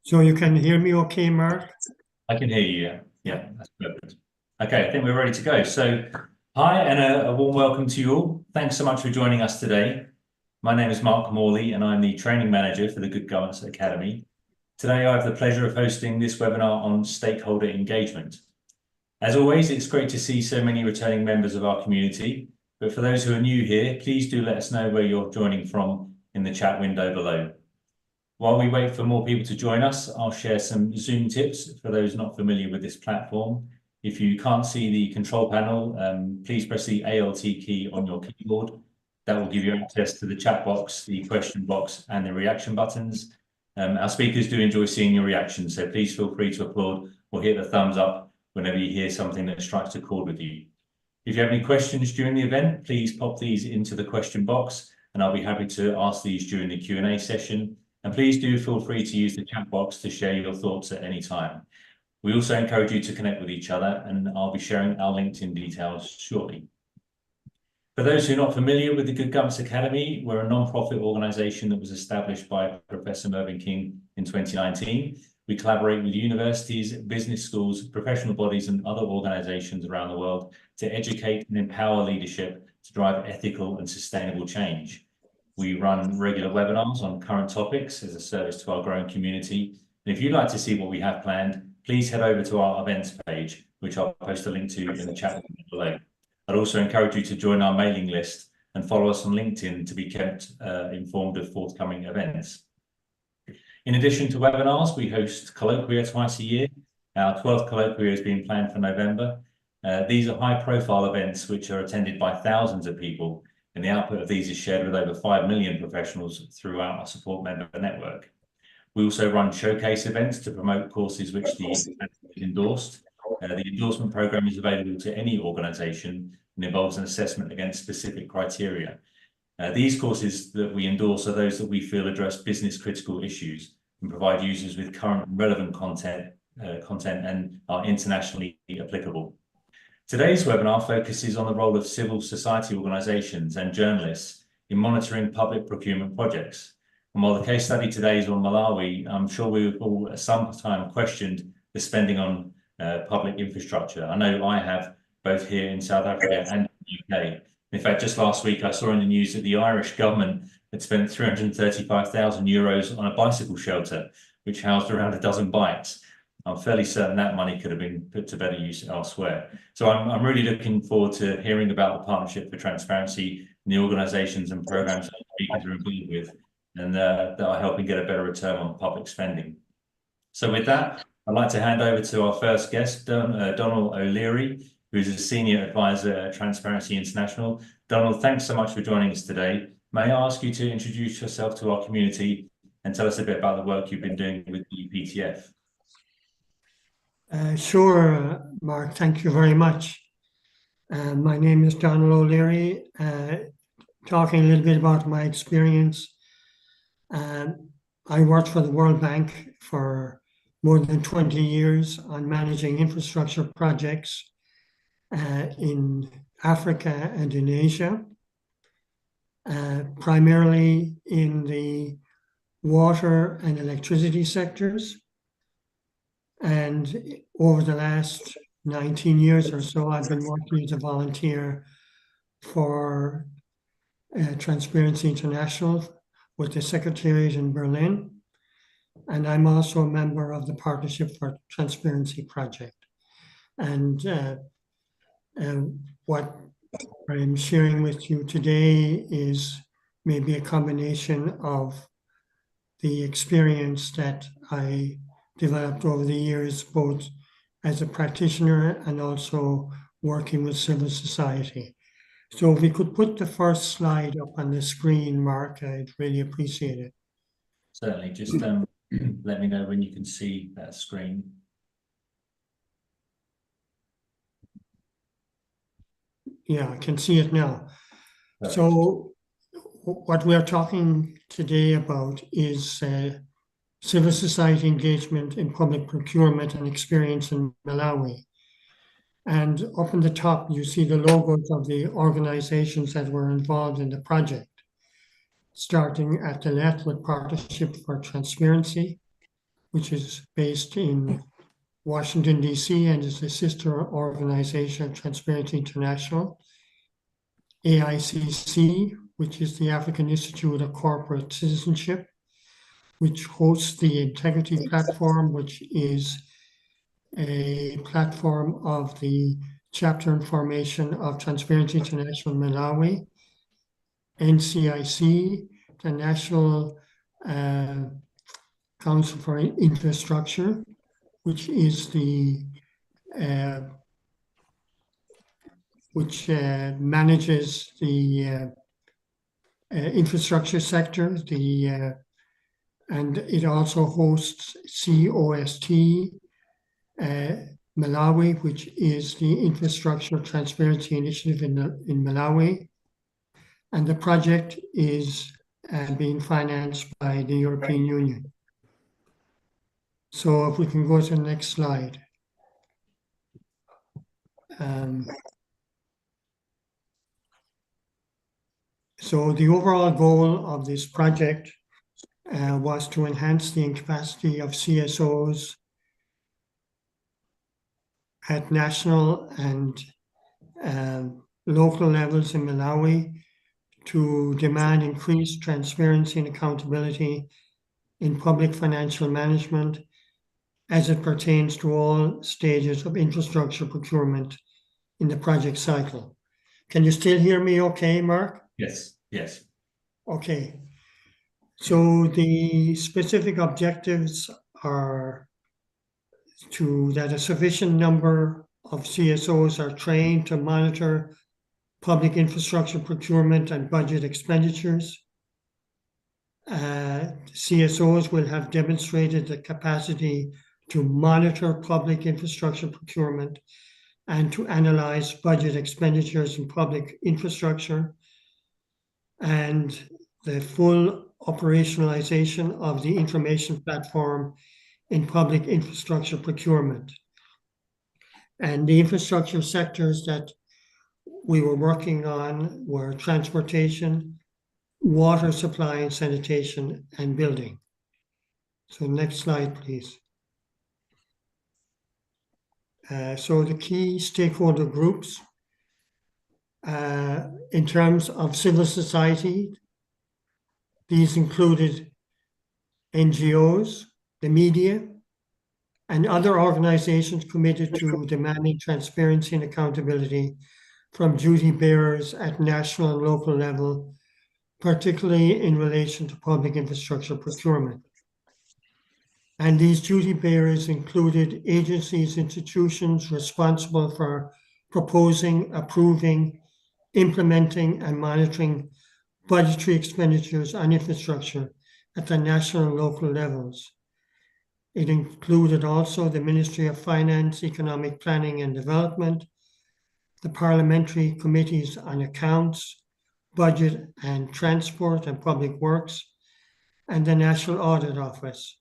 So you can hear me okay, Mark? I can hear you. Yeah, yeah, that's perfect. Okay, I think we're ready to go. So, hi, and a warm welcome to you all. Thanks so much for joining us today. My name is Mark Morley, and I'm the training manager for the Good Governance Academy. Today, I have the pleasure of hosting this webinar on stakeholder engagement. As always, it's great to see so many returning members of our community. But for those who are new here, please do let us know where you're joining from in the chat window below. While we wait for more people to join us, I'll share some Zoom tips for those not familiar with this platform. If you can't see the control panel, please press the ALT key on your keyboard. That will give you access to the chat box, the question box, and the reaction buttons. Our speakers do enjoy seeing your reactions, so please feel free to applaud or hit the thumbs up whenever you hear something that strikes a chord with you. If you have any questions during the event, please pop these into the question box, and I'll be happy to ask these during the Q&A session. And please do feel free to use the chat box to share your thoughts at any time. We also encourage you to connect with each other, and I'll be sharing our LinkedIn details shortly. For those who are not familiar with the Good Governance Academy, we're a non-profit organisation that was established by Professor Mervyn King in 2019. We collaborate with universities, business schools, professional bodies, and other organisations around the world to educate and empower leadership to drive ethical and sustainable change. We run regular webinars on current topics as a service to our growing community. And if you'd like to see what we have planned, please head over to our events page, which I'll post a link to in the chat below. I'd also encourage you to join our mailing list and follow us on LinkedIn to be kept informed of forthcoming events. In addition to webinars, we host colloquia twice a year. Our 12th colloquia is being planned for November. These are high-profile events which are attended by thousands of people, and the output of these is shared with over 5 million professionals throughout our support member network. We also run showcase events to promote courses which the Academy endorsed. The endorsement program is available to any organisation and involves an assessment against specific criteria. These courses that we endorse are those that we feel address business critical issues and provide users with current relevant content and are internationally applicable. Today's webinar focuses on the role of civil society organisations and journalists in monitoring public procurement projects. And while the case study today is on Malawi, I'm sure we've all at some time questioned the spending on public infrastructure. I know I have, both here in South Africa and the UK. In fact, just last week I saw in the news that the Irish government had spent €335,000 on a bicycle shelter, which housed around a dozen bikes. I'm fairly certain that money could have been put to better use elsewhere. So I'm really looking forward to hearing about the Partnership for Transparency and the organisations and programmes that speakers are involved with, and that are helping get a better return on public spending. So with that, I'd like to hand over to our first guest, Donald O'Leary, who is a Senior Advisor at Transparency International. Donald, thanks so much for joining us today. May I ask you to introduce yourself to our community and tell us a bit about the work you've been doing with the PTF? Sure, Mark, thank you very much. My name is Donald O'Leary. Talking a little bit about my experience. I worked for the World Bank for more than 20 years on managing infrastructure projects in Africa and in Asia, primarily in the water and electricity sectors. And over the last 19 years or so, I've been working as a volunteer for Transparency International with the Secretariat in Berlin. And I'm also a member of the Partnership for Transparency Project. And what I'm sharing with you today is maybe a combination of the experience that I developed over the years, both as a practitioner and also working with civil society. So if we could put the first slide up on the screen, Mark, I'd really appreciate it. Certainly, just let me know when you can see that screen. Yeah, I can see it now. Perfect. So what we're talking today about is civil society engagement in public procurement and experience in Malawi. And up in the top, you see the logos of the organizations that were involved in the project, starting at the left with Partnership for Transparency, which is based in Washington, D.C., and is a sister organization of Transparency International. AICC, which is the African Institute of Corporate Citizenship, which hosts the Integrity Platform, which is a platform of the chapter and formation of Transparency International Malawi. NCIC, the National Council for Infrastructure, which is the which manages the infrastructure sector, and it also hosts COST Malawi, which is the Infrastructure Transparency Initiative in Malawi. And the project is being financed by the European Union. So if we can go to the next slide. So the overall goal of this project was to enhance the capacity of CSOs at national and local levels in Malawi to demand increased transparency and accountability in public financial management as it pertains to all stages of infrastructure procurement in the project cycle. Can you still hear me okay, Mark? Yes, yes. Okay. So the specific objectives are that a sufficient number of CSOs are trained to monitor public infrastructure procurement and budget expenditures. CSOs will have demonstrated the capacity to monitor public infrastructure procurement and to analyze budget expenditures in public infrastructure, and the full operationalization of the information platform in public infrastructure procurement. And the infrastructure sectors that we were working on were transportation, water supply and sanitation, and building. So next slide, please. So the key stakeholder groups in terms of civil society, these included NGOs, the media, and other organizations committed to demanding transparency and accountability from duty bearers at national and local level, particularly in relation to public infrastructure procurement. And these duty bearers included agencies, institutions responsible for proposing, approving, implementing, and monitoring budgetary expenditures on infrastructure at the national and local levels. It included also the Ministry of Finance, Economic Planning and Development, the Parliamentary Committees on Accounts, Budget and Transport and Public Works, and the National Audit Office.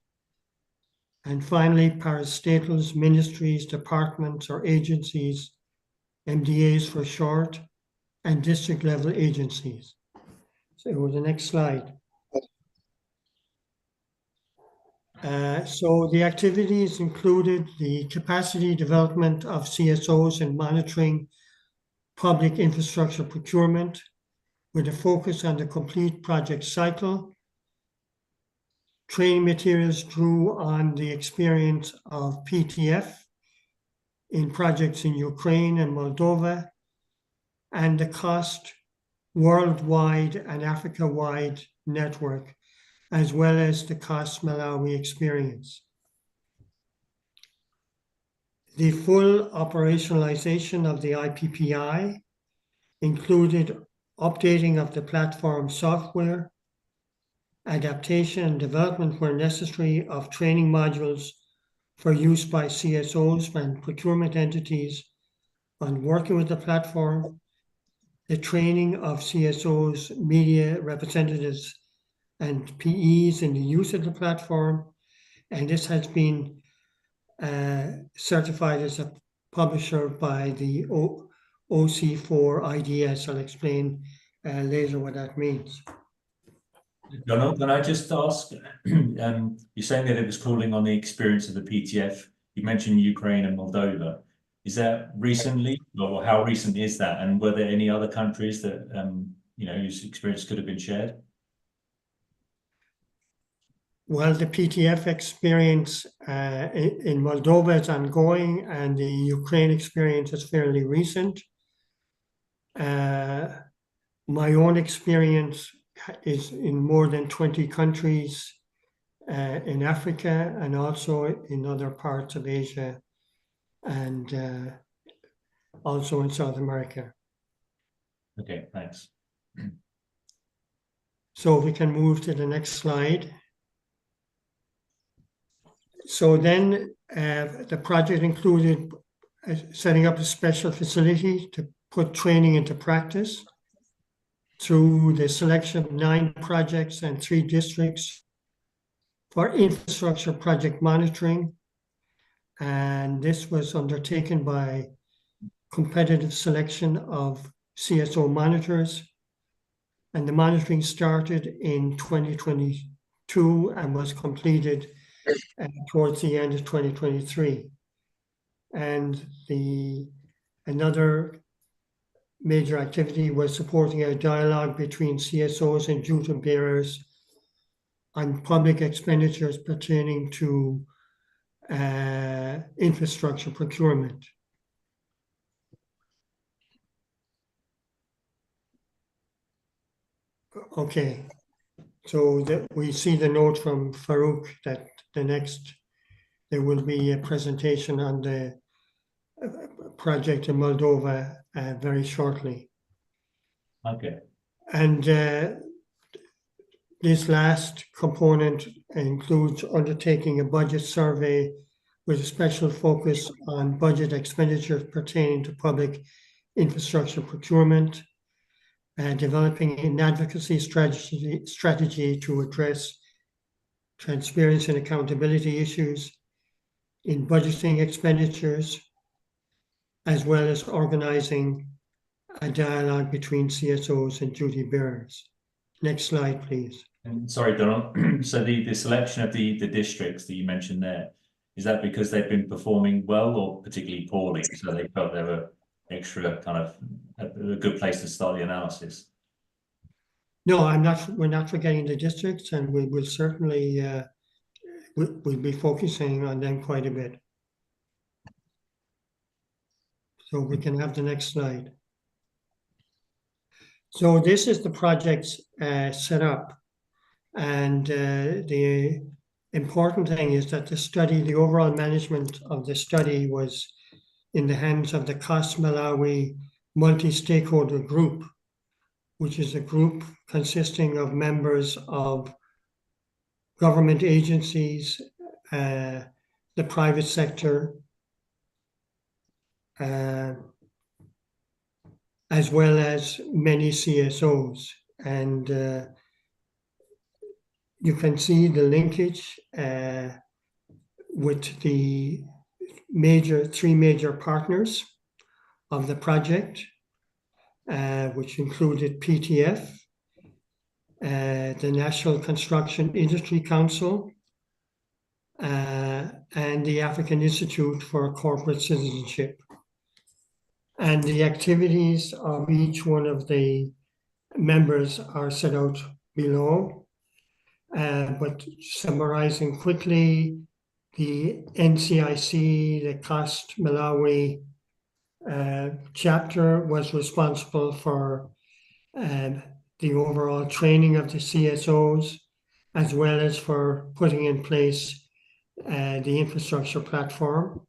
And finally, parastatals, ministries, departments, or agencies, MDAs for short, and district level agencies. So the next slide. So the activities included the capacity development of CSOs in monitoring public infrastructure procurement with a focus on the complete project cycle. Training materials drew on the experience of PTF in projects in Ukraine and Moldova, and the COST worldwide and Africa-wide network, as well as the COST Malawi experience. The full operationalization of the IPPI included updating of the platform software, adaptation and development where necessary of training modules for use by CSOs and procurement entities on working with the platform, the training of CSOs, media representatives, and PEs in the use of the platform, and this has been certified as a publisher by the OC4 IDS. I'll explain later what that means. Donald, can I just ask, you're saying that it was calling on the experience of the PTF. You mentioned Ukraine and Moldova. Is that recently, or how recent is that? And were there any other countries that, whose experience could have been shared? Well, the PTF experience in Moldova is ongoing, and the Ukraine experience is fairly recent. My own experience is in more than 20 countries in Africa and also in other parts of Asia and also in South America. Okay, thanks. So we can move to the next slide. So then the project included setting up a special facility to put training into practice through the selection of 9 projects and 3 districts for infrastructure project monitoring. And this was undertaken by competitive selection of CSO monitors. And the monitoring started in 2022 and was completed towards the end of 2023. And another major activity was supporting a dialogue between CSOs and duty bearers on public expenditures pertaining to infrastructure procurement. Okay, so we see the note from Farouk that there will be a presentation on the project in Moldova very shortly. Okay. And this last component includes undertaking a budget survey with a special focus on budget expenditures pertaining to public infrastructure procurement, and developing an advocacy strategy to address transparency and accountability issues in budgeting expenditures, as well as organizing a dialogue between CSOs and duty bearers. Next slide, please. And sorry, Donald. So the selection of the districts that you mentioned there, is that because they've been performing well or particularly poorly? So they felt they were extra kind of a good place to start the analysis? No, we're not forgetting the districts, and we will certainly we'll be focusing on them quite a bit. So we can have the next slide. So this is the project's set up. And the important thing is that the overall management of the study was in the hands of the Cost Malawi Multi-Stakeholder Group, which is a group consisting of members of government agencies, the private sector, as well as many CSOs. And you can see the linkage with the 3 major partners of the project, which included PTF, the National Construction Industry Council, and the African Institute for Corporate Citizenship. And the activities of each one of the members are set out below. But summarizing quickly, the NCIC, the Cost Malawi chapter, was responsible for the overall training of the CSOs, as well as for putting in place the infrastructure platform.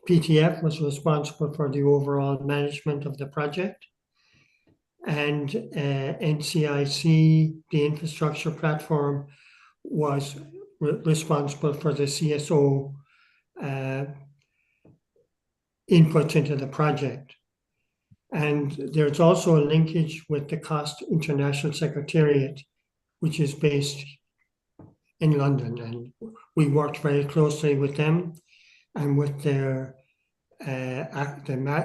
PTF was responsible for the overall management of the project. And NCIC, the infrastructure platform, was responsible for the CSO input into the project. And there's also a linkage with the Cost International Secretariat, which is based in London. And we worked very closely with them and with the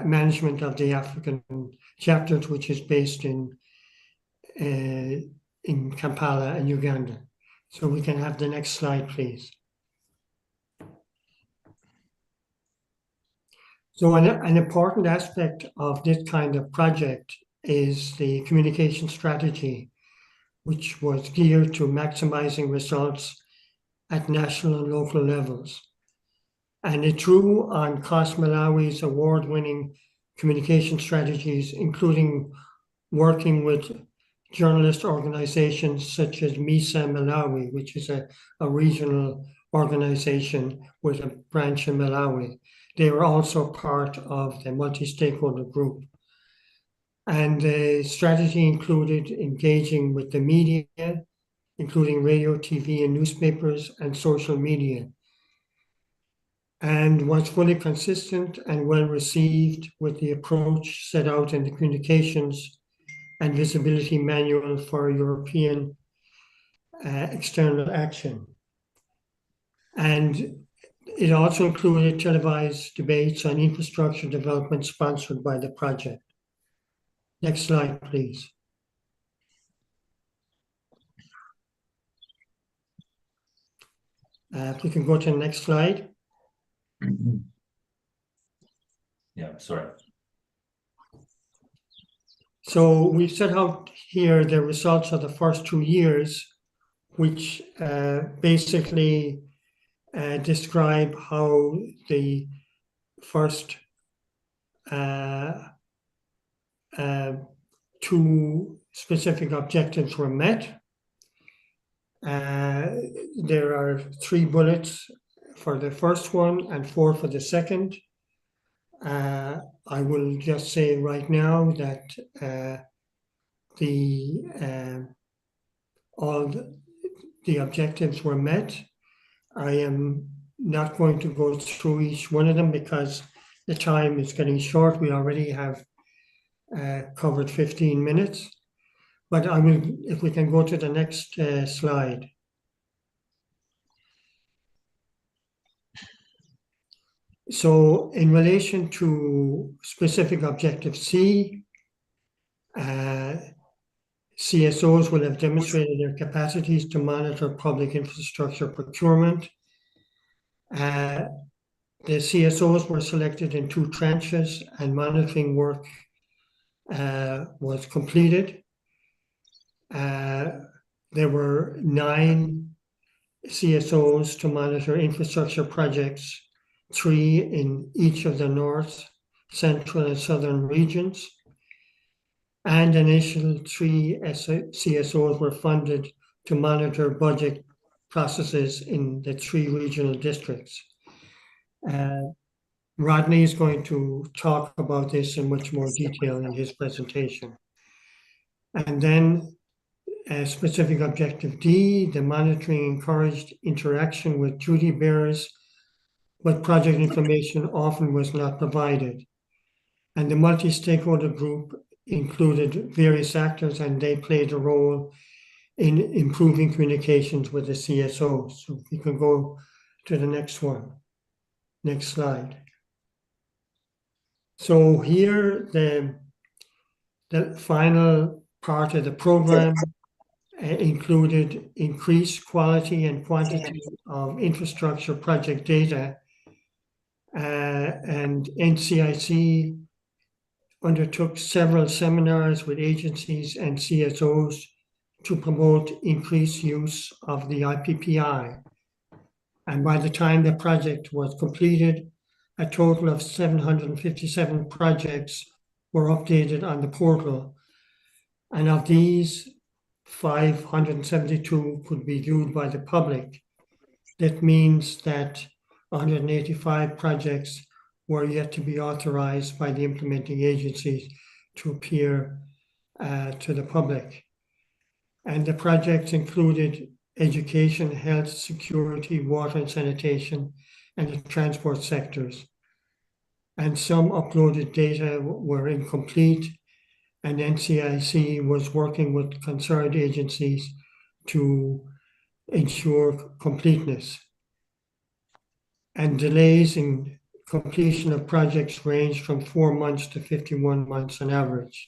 management of the African chapters, which is based in in Kampala and Uganda. So we can have the next slide, please. So an important aspect of this kind of project is the communication strategy, which was geared to maximizing results at national and local levels. And it drew on COS Malawi's award-winning communication strategies, including working with journalist organizations such as MISA Malawi, which is a regional organization with a branch in Malawi. They were also part of the multi-stakeholder group. And the strategy included engaging with the media, including radio, TV, and newspapers, and social media, and was fully consistent and well received with the approach set out in the Communications and Visibility Manual for European External Action. And it also included televised debates on infrastructure development sponsored by the project. Next slide, please. If we can go to the next slide. Yeah, sorry. So we've set out here the results of the first 2 years, which basically describe how the first 2 specific objectives were met. There are 3 bullets for the first one and 4 for the second. I will just say right now that all the objectives were met. I am not going to go through each one of them because the time is getting short. We already have covered 15 minutes. But I will, if we can go to the next slide. So in relation to specific objective C, CSOs will have demonstrated their capacities to monitor public infrastructure procurement. The CSOs were selected in 2 tranches and monitoring work was completed. There were 9 CSOs to monitor infrastructure projects, 3 in each of the North, Central, and Southern regions. And initial 3 CSOs were funded to monitor budget processes in the 3 regional districts. Rodney is going to talk about this in much more detail in his presentation. And then specific objective D, the monitoring encouraged interaction with duty bearers, but project information often was not provided. And the multi-stakeholder group included various actors and they played a role in improving communications with the CSOs. So we can go to the next one. Next slide. So here the final part of the program included increased quality and quantity of infrastructure project data, and NCIC undertook several seminars with agencies and CSOs to promote increased use of the IPPI. And by the time the project was completed, a total of 757 projects were updated on the portal. And of these, 572 could be viewed by the public. That means that 185 projects were yet to be authorized by the implementing agencies to appear to the public. And the projects included education, health, security, water and sanitation, and the transport sectors. And some uploaded data were incomplete, and NCIC was working with concerned agencies to ensure completeness. And delays in completion of projects ranged from 4 months to 51 months on average.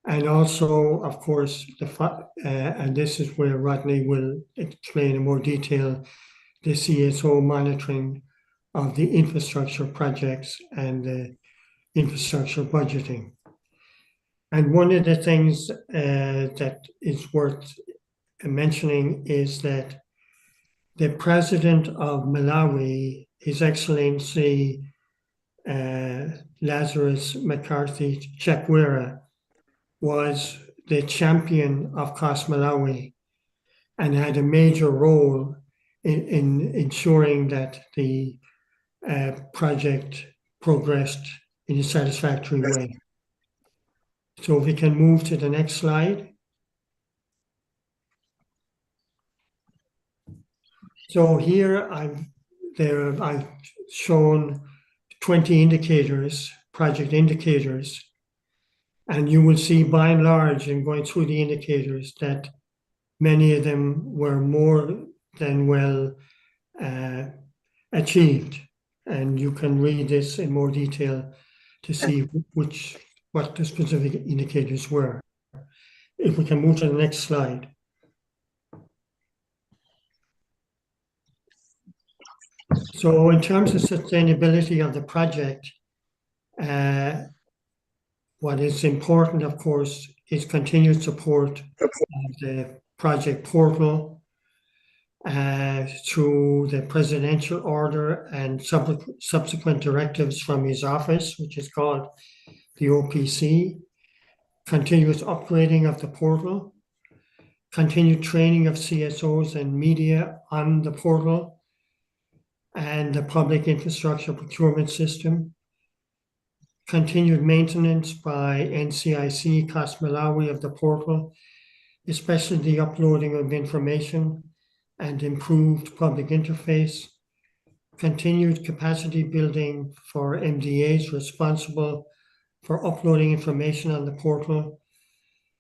And also, of course, and this is where Rodney will explain in more detail, the CSO monitoring of the infrastructure projects and the infrastructure budgeting. And one of the things that is worth mentioning is that the president of Malawi, His Excellency Lazarus McCarthy Chakwera, was the champion of Cost Malawi and had a major role in ensuring that the project progressed in a satisfactory way. So if we can move to the next slide. So here I've shown 20 indicators, project indicators, and you will see by and large in going through the indicators that many of them were more than well achieved. And you can read this in more detail to see what the specific indicators were. If we can move to the next slide. So in terms of sustainability of the project, what is important, of course, is continued support of the project portal through the presidential order and subsequent directives from his office, which is called the OPC, continuous upgrading of the portal, continued training of CSOs and media on the portal and the public infrastructure procurement system, continued maintenance by NCIC Cost Malawi of the portal, especially the uploading of information and improved public interface, continued capacity building for MDAs responsible for uploading information on the portal,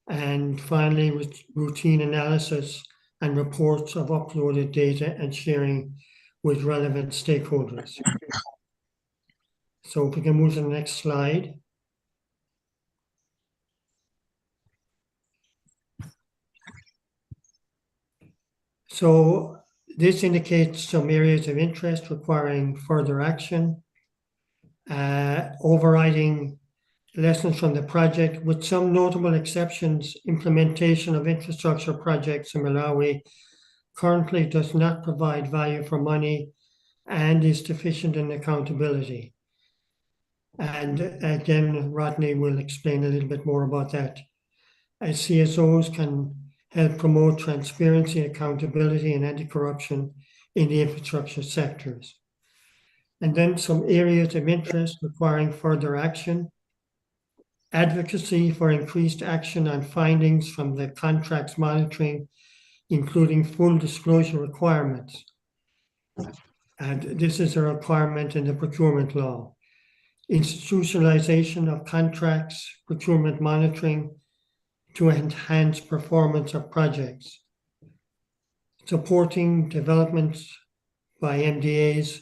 and finally, routine analysis and reports of uploaded data and sharing with relevant stakeholders. So if we can move to the next slide. So this indicates some areas of interest requiring further action, overriding lessons from the project, with some notable exceptions. Implementation of infrastructure projects in Malawi currently does not provide value for money and is deficient in accountability. And again, Rodney will explain a little bit more about that. As CSOs can help promote transparency, accountability, and anti-corruption in the infrastructure sectors. And then some areas of interest requiring further action: advocacy for increased action on findings from the contracts monitoring, including full disclosure requirements. And this is a requirement in the procurement law. Institutionalization of contracts, procurement monitoring to enhance performance of projects. Supporting developments by MDAs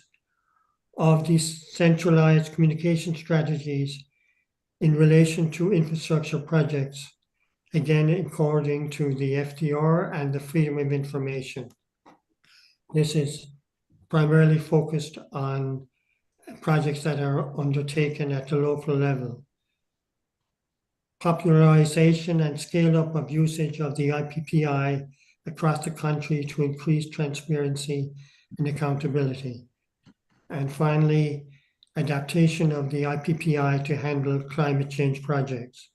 of decentralized communication strategies in relation to infrastructure projects, again, according to the FDR and the Freedom of Information. This is primarily focused on projects that are undertaken at the local level. Popularization and scale up of usage of the IPPI across the country to increase transparency and accountability. And finally, adaptation of the IPPI to handle climate change projects.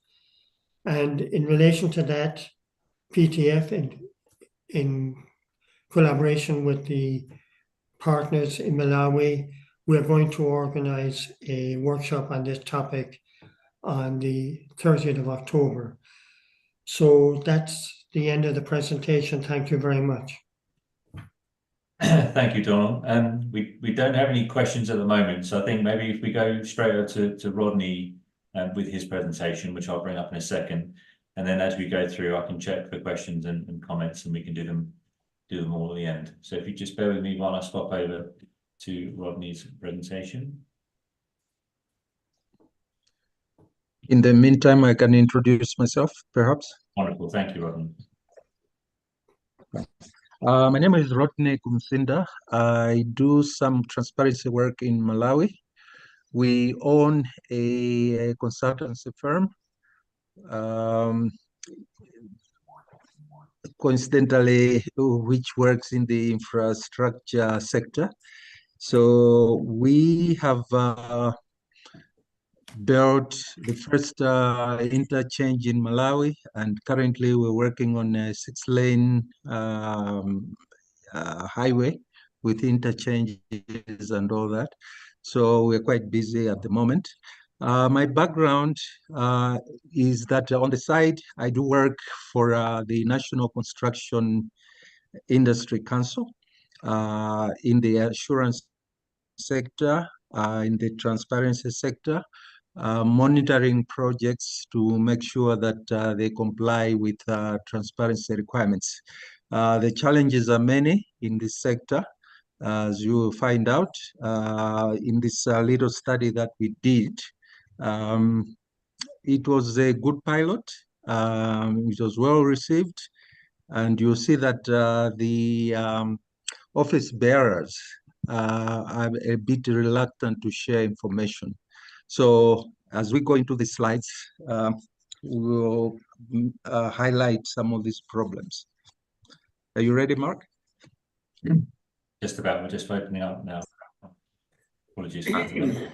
And in relation to that, PTF, in collaboration with the partners in Malawi, we're going to organize a workshop on this topic on the 30th of October. So that's the end of the presentation. Thank you very much. Thank you, Donald. We don't have any questions at the moment, so I think maybe if we go straight over to Rodney with his presentation, which I'll bring up in a second, and then as we go through, I can check for questions and comments, and we can do them all at the end. So if you just bear with me while I swap over to Rodney's presentation. In the meantime, I can introduce myself, perhaps. Wonderful. Thank you, Rodney. My name is Rodney Kumsinda. I do some transparency work in Malawi. We own a consultancy firm. Coincidentally, which works in the infrastructure sector. So we have built the first interchange in Malawi, and currently we're working on a 6-lane highway with interchanges and all that. So we're quite busy at the moment. My background is that on the side, I do work for the National Construction Industry Council in the assurance sector, in the transparency sector, monitoring projects to make sure that they comply with transparency requirements. The challenges are many in this sector, as you will find out in this little study that we did. It was a good pilot. It was well received, and you'll see that the office bearers are a bit reluctant to share information. So as we go into the slides, we'll highlight some of these problems. Are you ready, Mark? Just about. We're just opening up now. Apologies for that.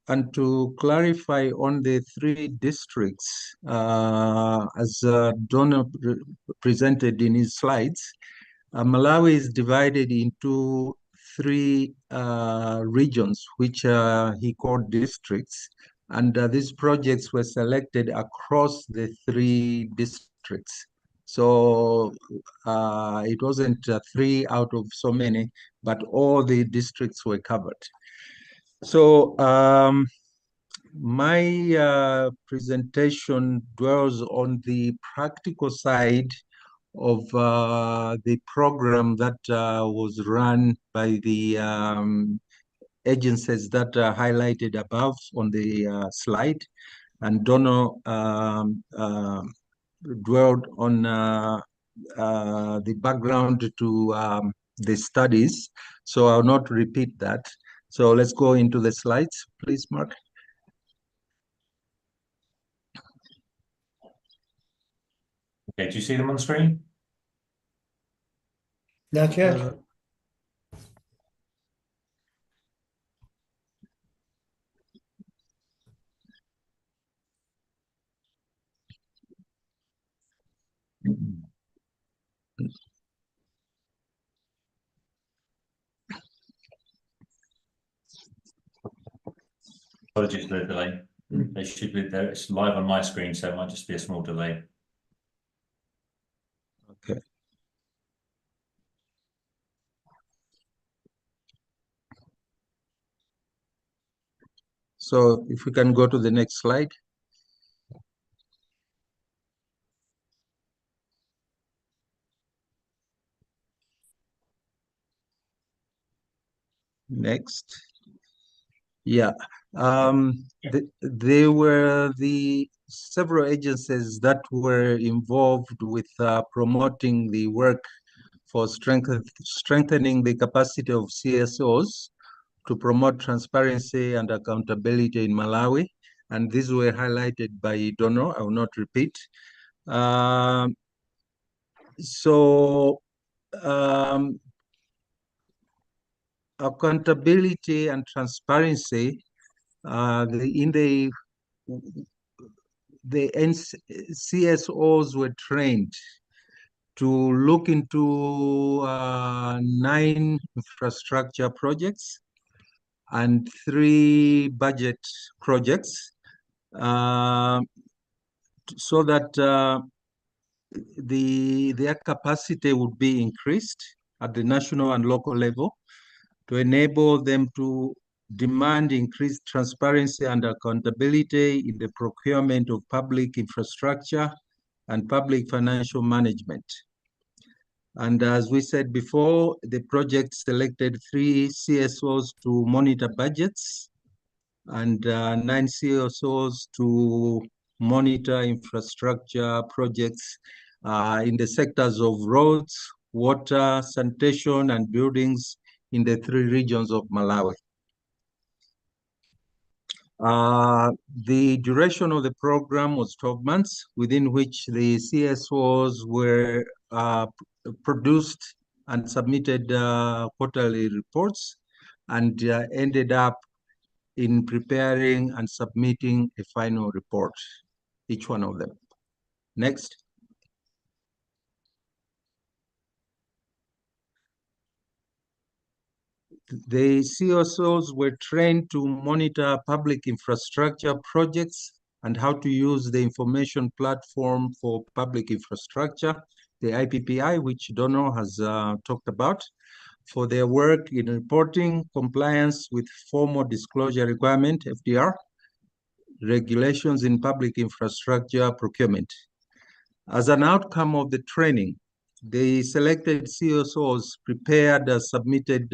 And to clarify on the 3 districts, as Donna presented in his slides, Malawi is divided into 3 regions, which he called districts. And these projects were selected across the 3 districts. So it wasn't 3 out of so many, but all the districts were covered. So my presentation dwells on the practical side of the program that was run by the agencies that are highlighted above on the slide. And Dono dwelled on the background to the studies. So I'll not repeat that. So let's go into the slides, please, Mark. Okay, do you see them on screen? Not yet. Apologies for the delay. They should be there. It's live on my screen, so it might just be a small delay. Okay. So if we can go to the next slide. Next. Yeah. There were the several agencies that were involved with promoting the work for strengthening the capacity of CSOs to promote transparency and accountability in Malawi. And these were highlighted by Dono. I will not repeat. Accountability and transparency in the CSOs were trained to look into 9 infrastructure projects and 3 budget projects, so that their capacity would be increased at the national and local level to enable them to demand increased transparency and accountability in the procurement of public infrastructure and public financial management. And as we said before, the project selected 3 CSOs to monitor budgets and 9 CSOs to monitor infrastructure projects in the sectors of roads, water, sanitation, and buildings in the 3 regions of Malawi. The duration of the program was 12 months, within which the CSOs were produced and submitted quarterly reports and ended up in preparing and submitting a final report, each one of them. Next. The CSOs were trained to monitor public infrastructure projects and how to use the information platform for public infrastructure, the IPPI, which Dono has talked about, for their work in reporting compliance with formal disclosure requirement, FDR, regulations in public infrastructure procurement. As an outcome of the training, the selected CSOs prepared submitted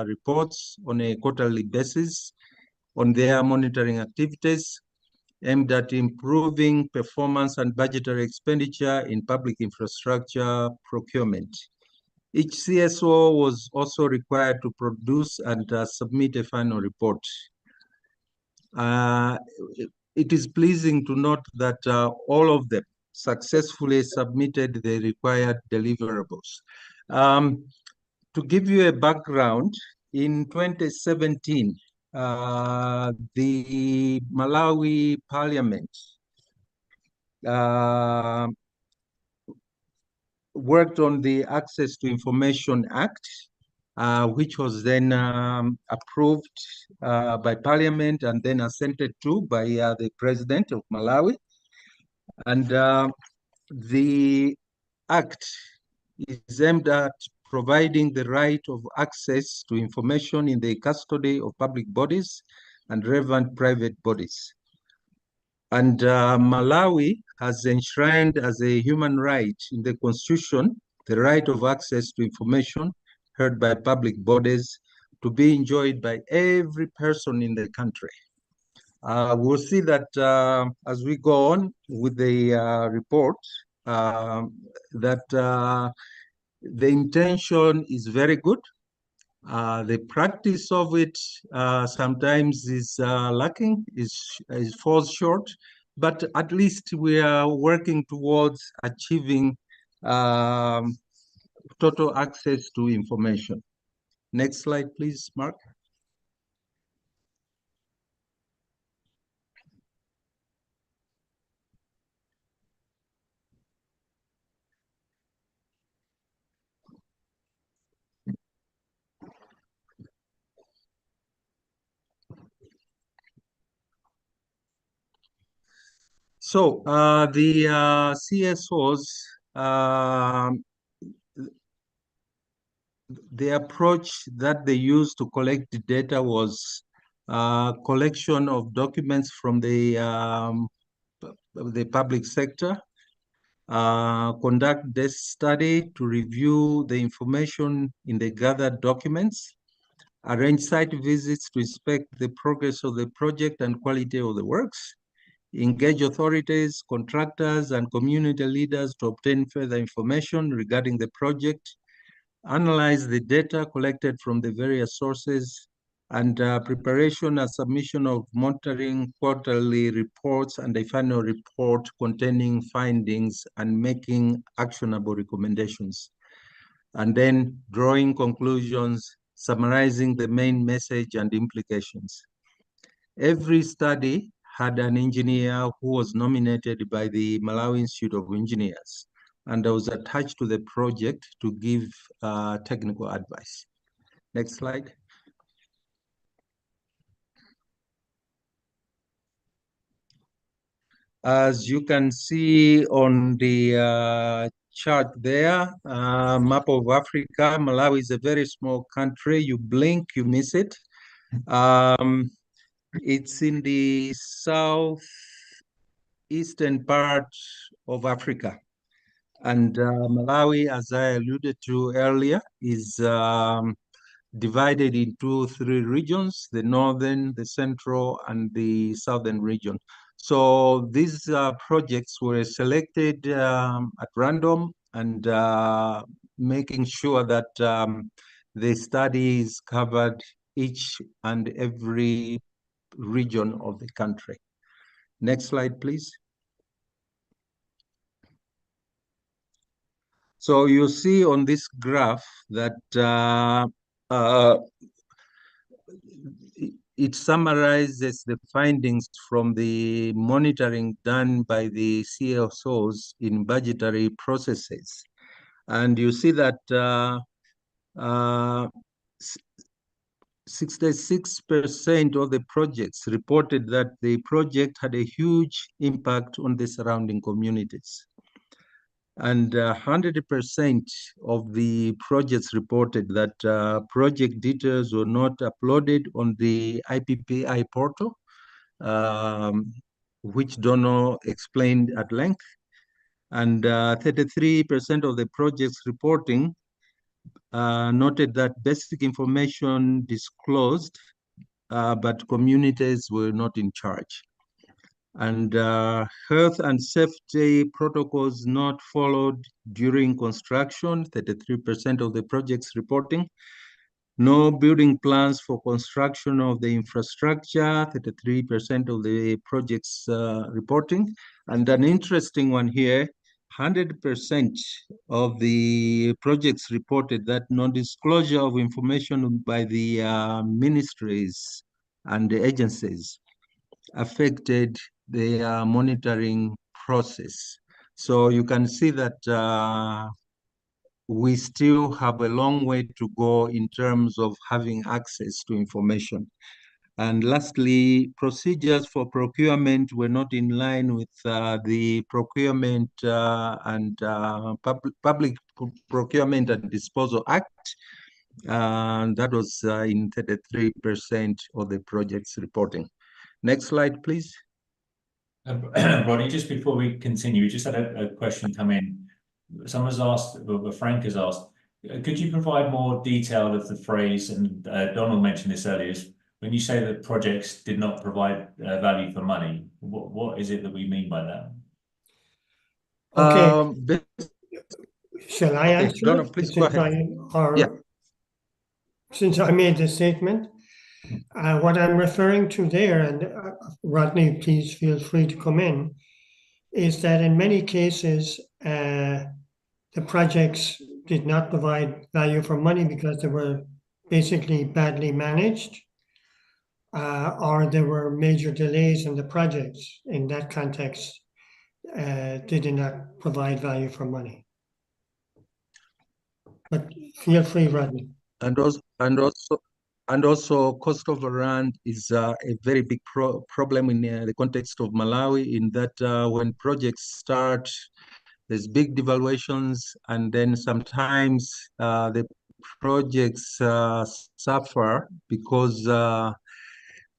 reports on a quarterly basis on their monitoring activities aimed at improving performance and budgetary expenditure in public infrastructure procurement. Each CSO was also required to produce and submit a final report. It is pleasing to note that all of them successfully submitted the required deliverables. To give you a background, in 2017, the Malawi Parliament worked on the Access to Information Act, which was then approved by Parliament and then assented to by the President of Malawi. And the act is aimed at providing the right of access to information in the custody of public bodies and relevant private bodies. And Malawi has enshrined as a human right in the Constitution the right of access to information heard by public bodies to be enjoyed by every person in the country. We'll see that as we go on with the report, that the intention is very good. The practice of it sometimes is lacking, falls short, but at least we are working towards achieving total access to information. Next slide, please, Mark. So the CSOs, the approach that they used to collect the data was collection of documents from the public sector, conduct desk study to review the information in the gathered documents, arrange site visits to inspect the progress of the project and quality of the works, engage authorities, contractors, and community leaders to obtain further information regarding the project, analyze the data collected from the various sources, and preparation and submission of monitoring quarterly reports and a final report containing findings and making actionable recommendations. And then drawing conclusions, summarizing the main message and implications. Every study had an engineer who was nominated by the Malawi Institute of Engineers and was attached to the project to give technical advice. Next slide. As you can see on the chart there, map of Africa, Malawi is a very small country. You blink, you miss it. It's in the southeastern part of Africa. And Malawi, as I alluded to earlier, is divided into three regions: the northern, the central, and the southern region. So these projects were selected at random, and making sure that the studies covered each and every region of the country. Next slide, please. So you see on this graph that it summarizes the findings from the monitoring done by the CSOs in budgetary processes. And you see that 66% of the projects reported that the project had a huge impact on the surrounding communities. And 100% of the projects reported that project details were not uploaded on the IPPI portal, which Dono explained at length. And 33% of the projects reporting noted that basic information disclosed, but communities were not in charge. And health and safety protocols not followed during construction, 33% of the projects reporting. No building plans for construction of the infrastructure, 33% of the projects reporting. And an interesting one here, 100% of the projects reported that non-disclosure of information by the ministries and the agencies affected the monitoring process. So you can see that we still have a long way to go in terms of having access to information. And lastly, procedures for procurement were not in line with the Procurement and Public Procurement and Disposal Act. And that was in 33% of the projects reporting. Next slide, please. Rodney, just before we continue, we just had a question come in. Someone's asked, well, Frank has asked, could you provide more detail of the phrase, and Donald mentioned this earlier, when you say that projects did not provide value for money, what is it that we mean by that? Okay. Shall I answer? Donald, please go ahead. Since I made the statement, what I'm referring to there, and Rodney, please feel free to come in, is that in many cases, the projects did not provide value for money because they were basically badly managed, or there were major delays in the projects. In that context, they did not provide value for money. But feel free, Rodney. And also, cost overrun is a very big problem in the context of Malawi, in that when projects start, there's big devaluations, and then sometimes the projects suffer because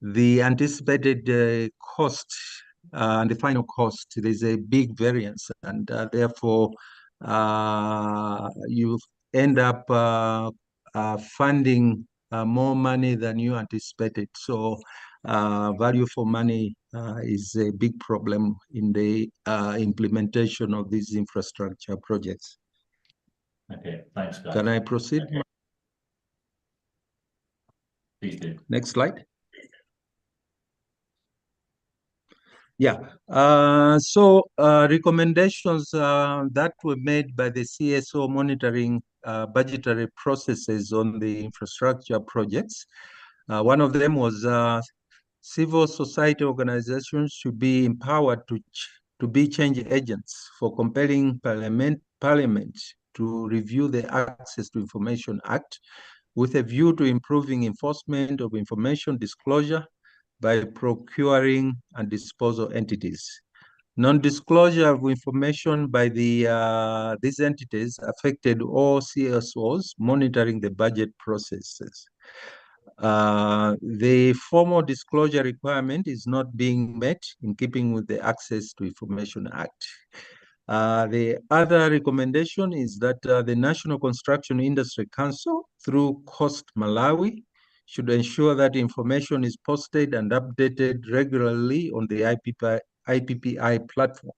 the anticipated cost and the final cost, there's a big variance, and therefore you end up funding more money than you anticipated. So value for money is a big problem in the implementation of these infrastructure projects. Okay, thanks, guys. Can I proceed? Okay. Please do. Next slide. Yeah, so recommendations that were made by the CSO monitoring budgetary processes on the infrastructure projects. One of them was civil society organizations should be empowered to be change agents for compelling Parliament to review the Access to Information Act with a view to improving enforcement of information disclosure by procuring and disposal entities. Non-disclosure of information by these entities affected all CSOs monitoring the budget processes. The formal disclosure requirement is not being met in keeping with the Access to Information Act. The other recommendation is that the National Construction Industry Council, through Cost Malawi, should ensure that information is posted and updated regularly on the IPPI platform.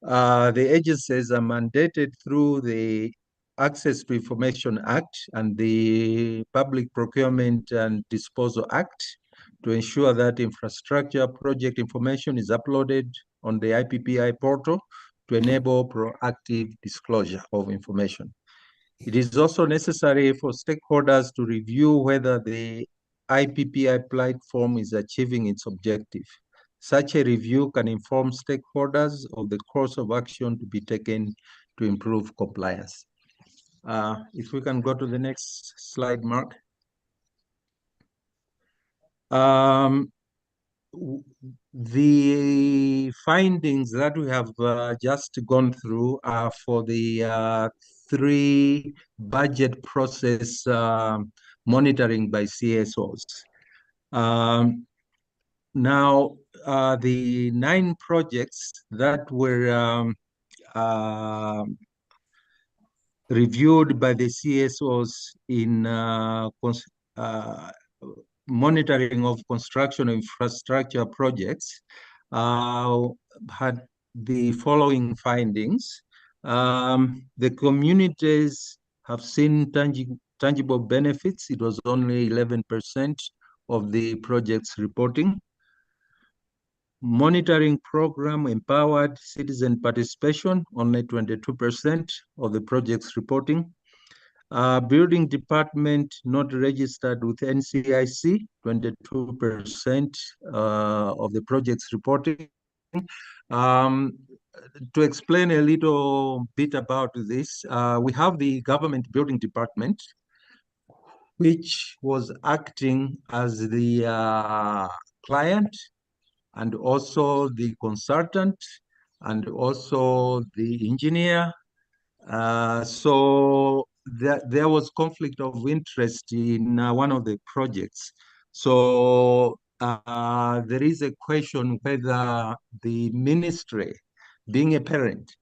The agencies are mandated through the Access to Information Act and the Public Procurement and Disposal Act to ensure that infrastructure project information is uploaded on the IPPI portal to enable proactive disclosure of information. It is also necessary for stakeholders to review whether the IPPI platform is achieving its objective. Such a review can inform stakeholders of the course of action to be taken to improve compliance. If we can go to the next slide, Mark. The findings that we have just gone through are for the 3 budget process monitoring by CSOs. Now, the 9 projects that were reviewed by the CSOs in monitoring of construction infrastructure projects had the following findings. The communities have seen tangible benefits. It was only 11% of the projects reporting. Monitoring program empowered citizen participation, only 22% of the projects reporting. Building department not registered with NCIC, 22% of the projects reporting. To explain a little bit about this, we have the government building department, which was acting as the client and also the consultant and also the engineer. So there was conflict of interest in one of the projects. So there is a question whether the ministry, being a parent,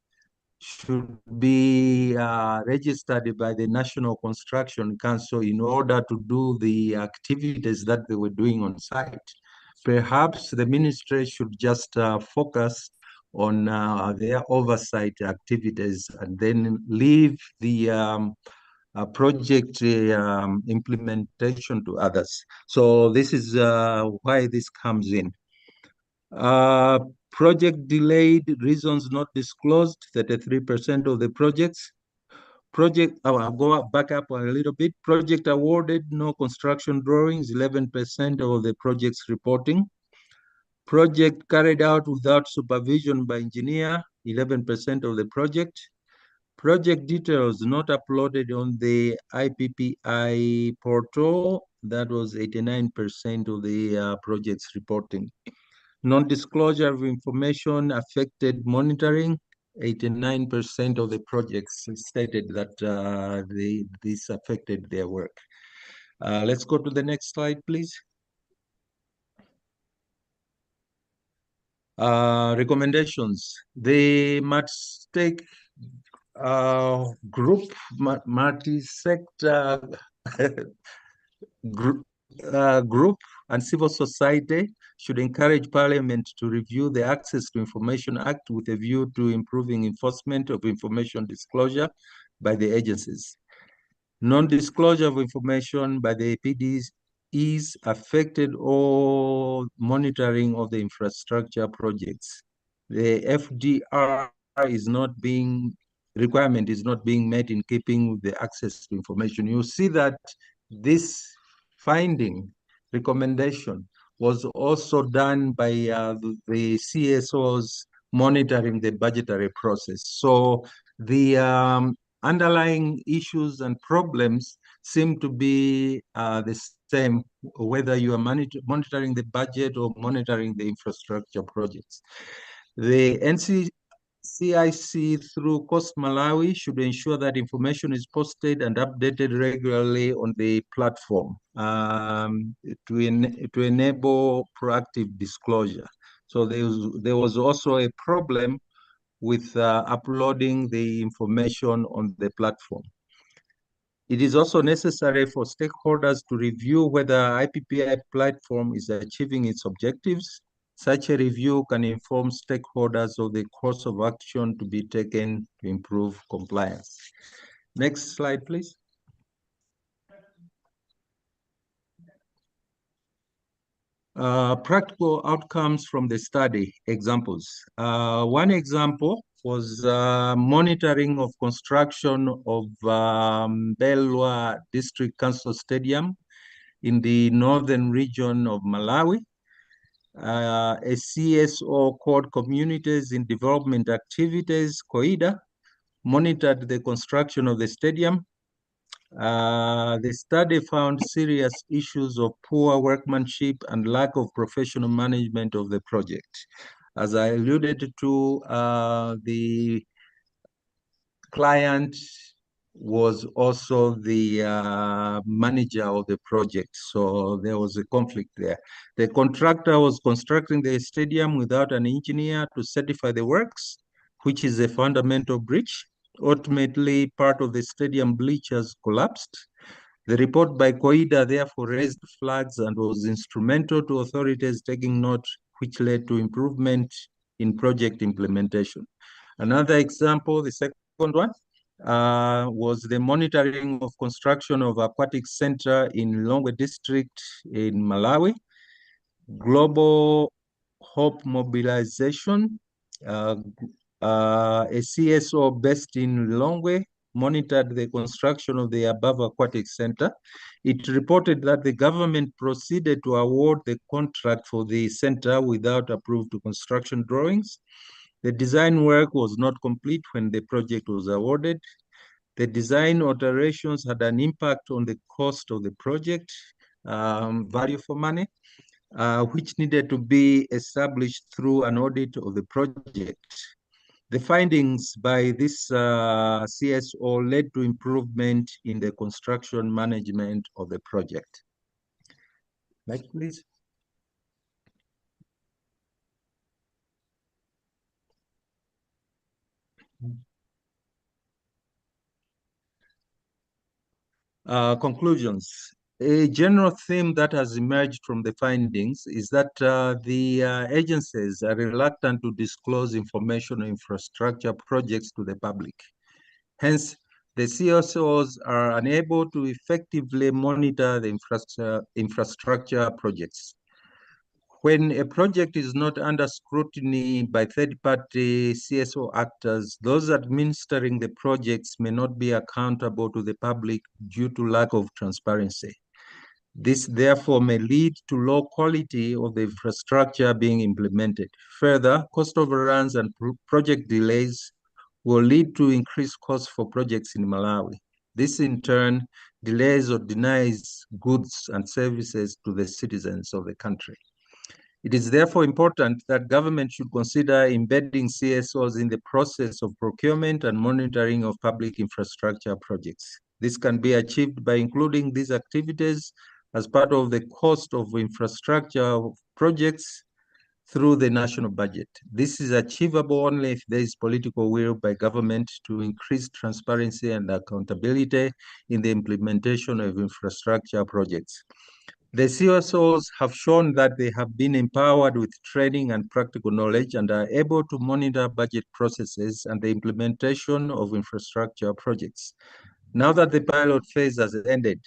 should be registered by the National Construction Council in order to do the activities that they were doing on site. Perhaps the ministry should just focus on their oversight activities and then leave the project implementation to others. So this is why this comes in. Project delayed, reasons not disclosed, 33% of the projects. I'll go back up a little bit. Project awarded, no construction drawings, 11% of the projects reporting. Project carried out without supervision by engineer, 11% of the project. Project details not uploaded on the IPPI portal, that was 89% of the projects reporting. Non-disclosure of information affected monitoring, 89% of the projects stated that this affected their work. Let's go to the next slide, please. Recommendations. The multi-stake group, multi-sector group and civil society should encourage Parliament to review the Access to Information Act with a view to improving enforcement of information disclosure by the agencies. Non-disclosure of information by the PDs is affected all monitoring of the infrastructure projects. The FDR requirement is not being met in keeping with the access to information. You see that this recommendation was also done by the CSOs monitoring the budgetary process. So the underlying issues and problems seem to be the same, whether you are monitoring the budget or monitoring the infrastructure projects. The NCIC through Coast Malawi should ensure that information is posted and updated regularly on the platform to enable proactive disclosure. So there was also a problem with uploading the information on the platform. It is also necessary for stakeholders to review whether IPPI platform is achieving its objectives. Such a review can inform stakeholders of the course of action to be taken to improve compliance. Next slide, please. Practical outcomes from the study, examples. One example was monitoring of construction of Belwa District Council Stadium in the northern region of Malawi. A CSO called Communities in Development Activities, COIDA, monitored the construction of the stadium. The study found serious issues of poor workmanship and lack of professional management of the project. As I alluded to, the client was also the manager of the project, so there was a conflict there. The contractor was constructing the stadium without an engineer to certify the works, which is a fundamental breach. Ultimately, part of the stadium bleachers collapsed. The report by COIDA therefore raised flags and was instrumental to authorities taking note, which led to improvement in project implementation. Another example, the second one, was the monitoring of construction of aquatic center in Longwe district in Malawi. Global Hope Mobilization, a CSO based in Longwe, monitored the construction of the above aquatic center. It reported that the government proceeded to award the contract for the center without approved construction drawings. The design work was not complete when the project was awarded. The design alterations had an impact on the cost of the project, value for money, which needed to be established through an audit of the project. The findings by this CSO led to improvement in the construction management of the project. Next, please. Conclusions. A general theme that has emerged from the findings is that the agencies are reluctant to disclose information on infrastructure projects to the public. Hence, the CSOs are unable to effectively monitor the infrastructure projects. When a project is not under scrutiny by third-party CSO actors, those administering the projects may not be accountable to the public due to lack of transparency. This therefore may lead to low quality of the infrastructure being implemented. Further, cost overruns and project delays will lead to increased costs for projects in Malawi. This in turn delays or denies goods and services to the citizens of the country. It is therefore important that government should consider embedding CSOs in the process of procurement and monitoring of public infrastructure projects. This can be achieved by including these activities as part of the cost of infrastructure projects through the national budget. This is achievable only if there is political will by government to increase transparency and accountability in the implementation of infrastructure projects. The CSOs have shown that they have been empowered with training and practical knowledge and are able to monitor budget processes and the implementation of infrastructure projects. Now that the pilot phase has ended,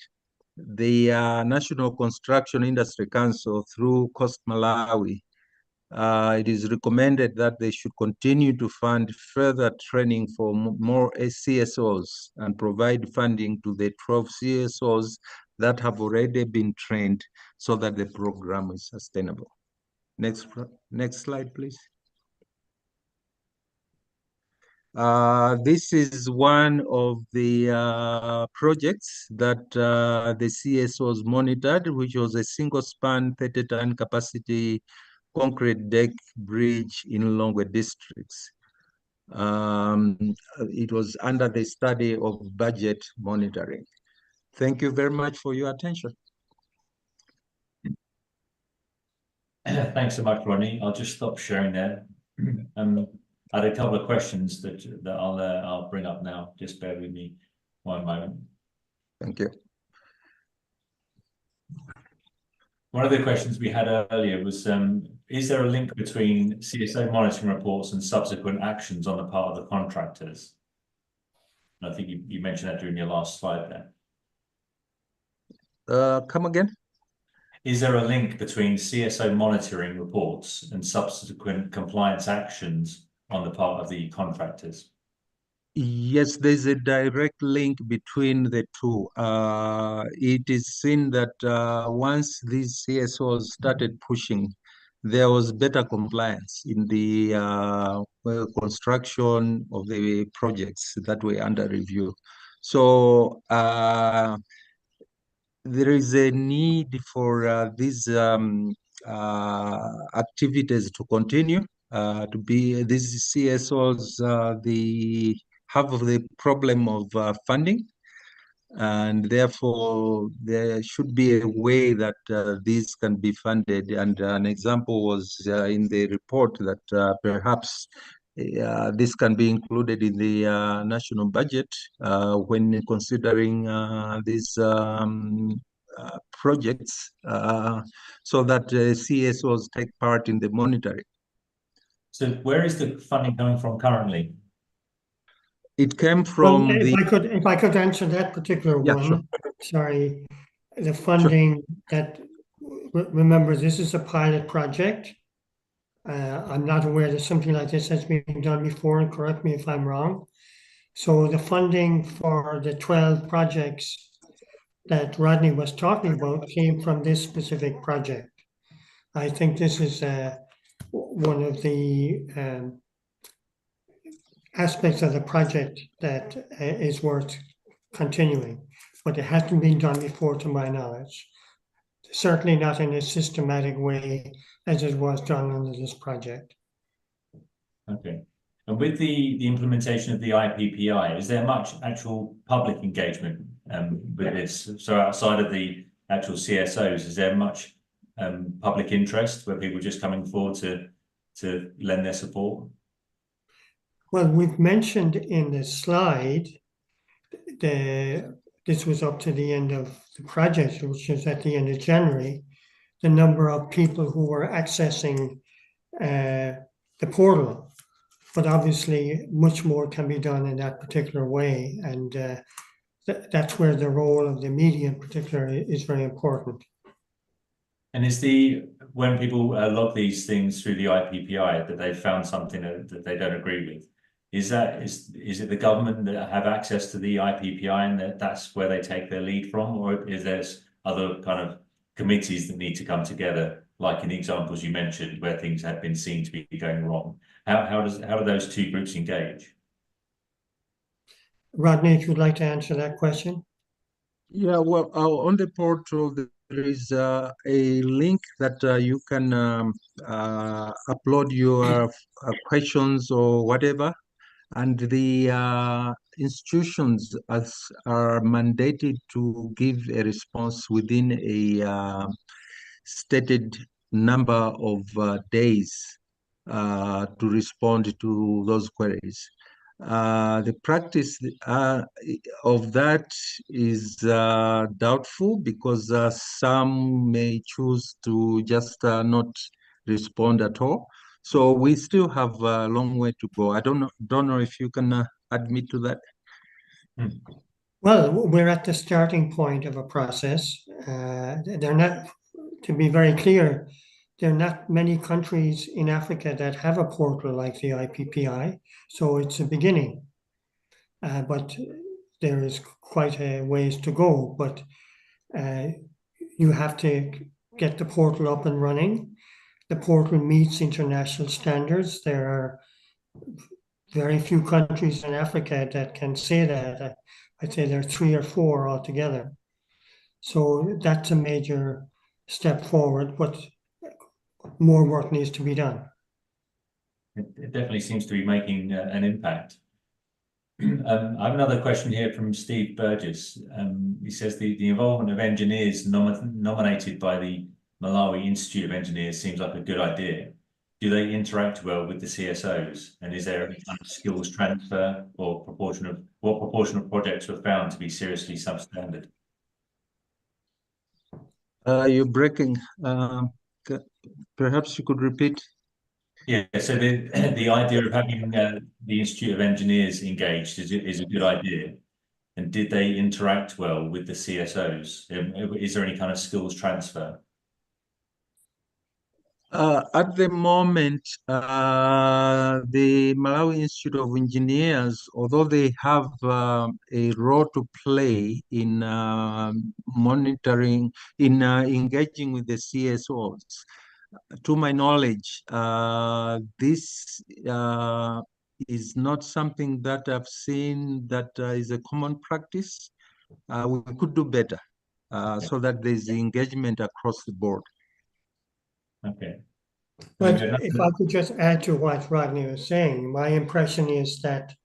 the National Construction Industry Council through Coast Malawi, it is recommended that they should continue to fund further training for more CSOs and provide funding to the 12 CSOs that have already been trained so that the program is sustainable. Next slide, please. This is one of the projects that the CSOs monitored, which was a single span 30-ton capacity concrete deck bridge in Longwe districts. It was under the study of budget monitoring. Thank you very much for your attention. Thanks so much, Ronnie. I'll just stop sharing there. I had a couple of questions that I'll bring up now. Just bear with me one moment. Thank you. One of the questions we had earlier was, is there a link between CSO monitoring reports and subsequent actions on the part of the contractors? And I think you mentioned that during your last slide there. Come again? Is there a link between CSO monitoring reports and subsequent compliance actions on the part of the contractors? Yes, there's a direct link between the two. It is seen that once these CSOs started pushing, there was better compliance in the construction of the projects that were under review. So there is a need for these activities to continue. To be these CSOs, the half of the problem of funding, and therefore there should be a way that these can be funded. And an example was in the report that perhaps this can be included in the national budget when considering these projects, so that CSOs take part in the monitoring. So where is the funding coming from currently? It came from Well, the... if I could answer that particular Yeah, one. sure. Sorry, the funding that, remember, this is a pilot project. I'm not aware that something like this has been done before, and correct me if I'm wrong. So the funding for the 12 projects that Rodney was talking about came from this specific project. I think this is one of the aspects of the project that is worth continuing, but it hasn't been done before to my knowledge. Certainly not in a systematic way as it was done under this project. Okay. And with the implementation of the IPPI, is there much actual public engagement with this? So outside of the actual CSOs, is there much public interest where people are just coming forward to lend their support? Well, we've mentioned in the slide this was up to the end of the project, which was at the end of January, the number of people who were accessing the portal. But obviously, much more can be done in that particular way. And that's where the role of the media in particular is very important. And when people log these things through the IPPI that they've found something that they don't agree with, is it the government that have access to the IPPI and that's where they take their lead from, or is there other kind of committees that need to come together, like in the examples you mentioned, where things have been seen to be going wrong? How do those two groups engage? Rodney, if you'd like to answer that question. Yeah, well, on the portal, there is a link that you can upload your questions or whatever, and the institutions are mandated to give a response within a stated number of days to respond to those queries. The practice of that is doubtful, because some may choose to just not respond at all. So we still have a long way to go. I don't know if you can admit to that. Well, we're at the starting point of a process. They're not, to be very clear, there are not many countries in Africa that have a portal like the IPPI, so it's a beginning. But there is quite a ways to go. But you have to get the portal up and running. The portal meets international standards. There are very few countries in Africa that can say that. I'd say there are 3 or 4 altogether. So that's a major step forward. But more work needs to be done. It definitely seems to be making an impact. I have another question here from Steve Burgess. He says the involvement of engineers nominated by the Malawi Institute of Engineers seems like a good idea. Do they interact well with the CSOs? And is there any kind of skills transfer or what proportion of projects were found to be seriously substandard? You're breaking. Perhaps you could repeat. Yeah, so the idea of having the Institute of Engineers engaged is a good idea. And did they interact well with the CSOs? Is there any kind of skills transfer? At the moment, the Malawi Institute of Engineers, although they have a role to play in monitoring, in engaging with the CSOs, to my knowledge, this is not something that I've seen that is a common practice. We could do better so that there's engagement across the board. Okay. But if I could just add to what Rodney was saying, my impression is that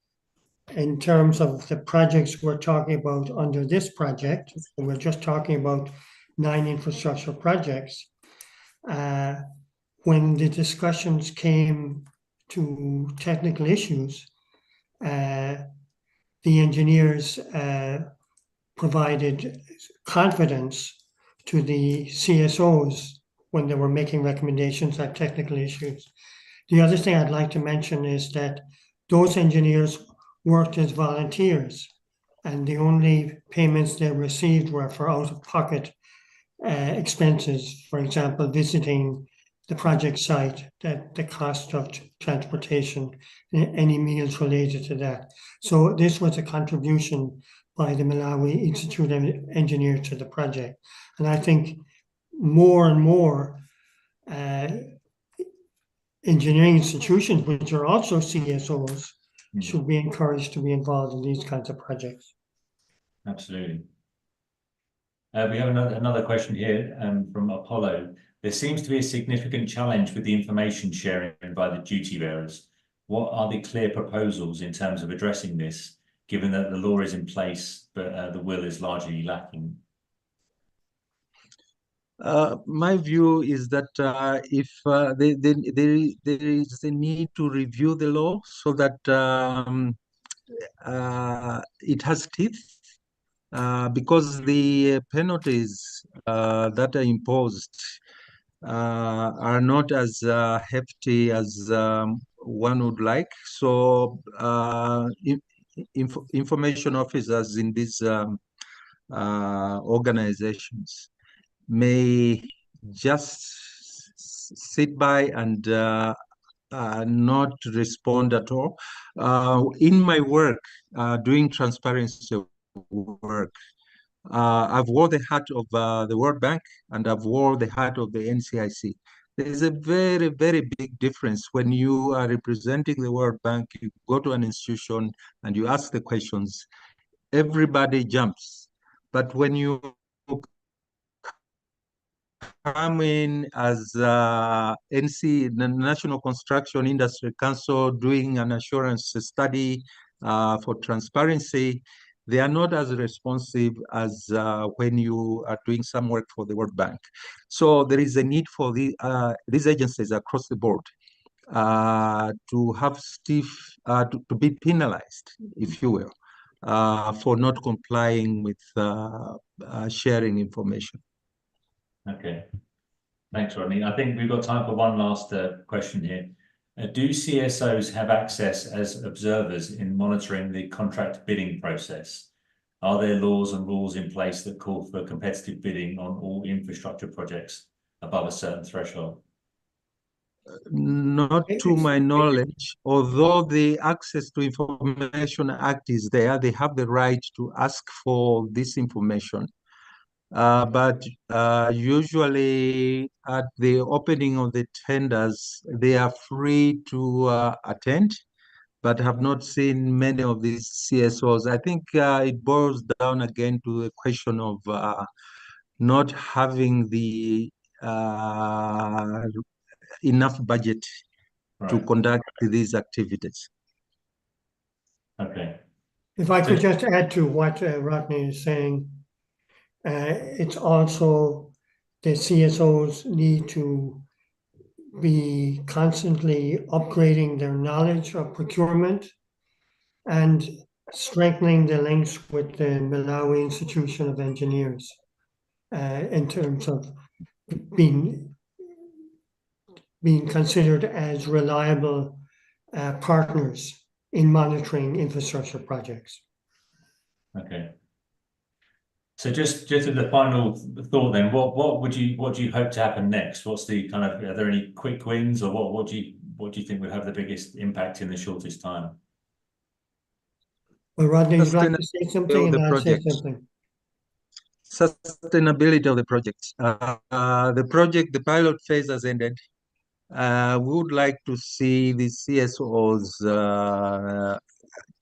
in terms of the projects we're talking about under this project, and we're just talking about 9 infrastructure projects, when the discussions came to technical issues, the engineers provided confidence to the CSOs when they were making recommendations on technical issues. The other thing I'd like to mention is that those engineers worked as volunteers, and the only payments they received were for out-of-pocket expenses, for example, visiting the project site, that the cost of transportation, any meals related to that. So this was a contribution by the Malawi Institute of Engineers to the project. And I think more and more engineering institutions, which are also CSOs, should be encouraged to be involved in these kinds of projects. Absolutely. We have another question here from Apollo. There seems to be a significant challenge with the information sharing by the duty bearers. What are the clear proposals in terms of addressing this, given that the law is in place, but the will is largely lacking? My view is that if there is a need to review the law so that it has teeth, because the penalties that are imposed are not as hefty as one would like. So information officers in these organizations may just sit by and not respond at all. In my work, doing transparency work, I've worn the hat of the World Bank and I've worn the hat of the NCIC. There's a very, very big difference when you are representing the World Bank, you go to an institution and you ask the questions, everybody jumps. But when you come in as the National Construction Industry Council, doing an assurance study for transparency, they are not as responsive as when you are doing some work for the World Bank. So there is a need for these agencies across the board to have to be penalized, if you will, for not complying with sharing information. Okay. Thanks, Rodney. I think we've got time for one last question here. Do CSOs have access as observers in monitoring the contract bidding process? Are there laws and rules in place that call for competitive bidding on all infrastructure projects above a certain threshold? Not to my knowledge, although the Access to Information Act is there, they have the right to ask for this information. But usually at the opening of the tenders, they are free to attend, but have not seen many of these CSOs. I think it boils down again to the question of not having the enough budget to Right. conduct these activities. Okay. If I could just add to what Rodney is saying, it's also the CSOs need to be constantly upgrading their knowledge of procurement and strengthening the links with the Malawi Institution of Engineers in terms of being considered as reliable partners in monitoring infrastructure projects. Okay. So just as the final thought, then, what do you hope to happen next? What's the kind of, are there any quick wins, or what do you think will have the biggest impact in the shortest time? Well, Rodney, you'd like to say something, and I'll say something. Sustainability of the project. The pilot phase has ended. We would like to see the CSOs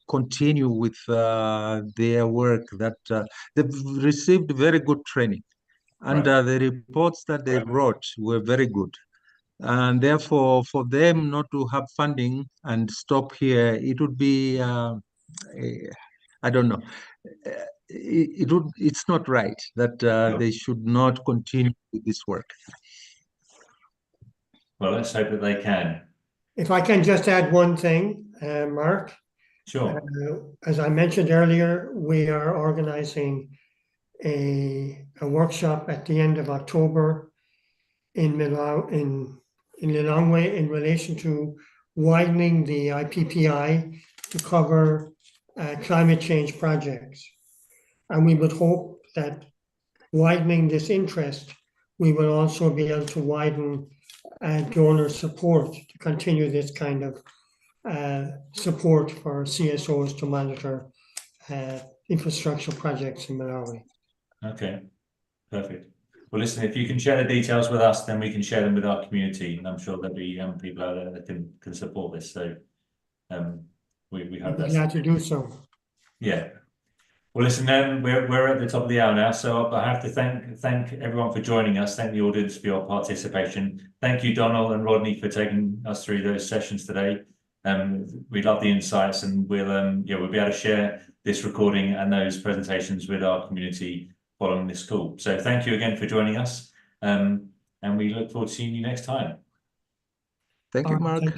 continue with their work that they've received very good training, and the reports that they wrote were very good. And therefore, for them not to have funding and stop here, it would be, I don't know, it's not right that they should not continue with this work. Well, let's hope that they can. If I can just add one thing, Mark. Sure. As I mentioned earlier, we are organizing a workshop at the end of October in Lilongwe in relation to widening the IPPI to cover climate change projects. And we would hope that widening this interest, we will also be able to widen donor support to continue this kind of support for CSOs to monitor infrastructure projects in Malawi. Okay, perfect. Well, listen, if you can share the details with us, then we can share them with our community, and I'm sure there'll be people out there that can support this. So we hope that's glad to do so. Yeah. Well, listen, we're at the top of the hour now, so I have to thank everyone for joining us. Thank the audience for your participation. Thank you, Donald and Rodney, for taking us through those sessions today. We love the insights, and we'll be able to share this recording and those presentations with our community following this call. So thank you again for joining us, and we look forward to seeing you next time. Thank you, Mark.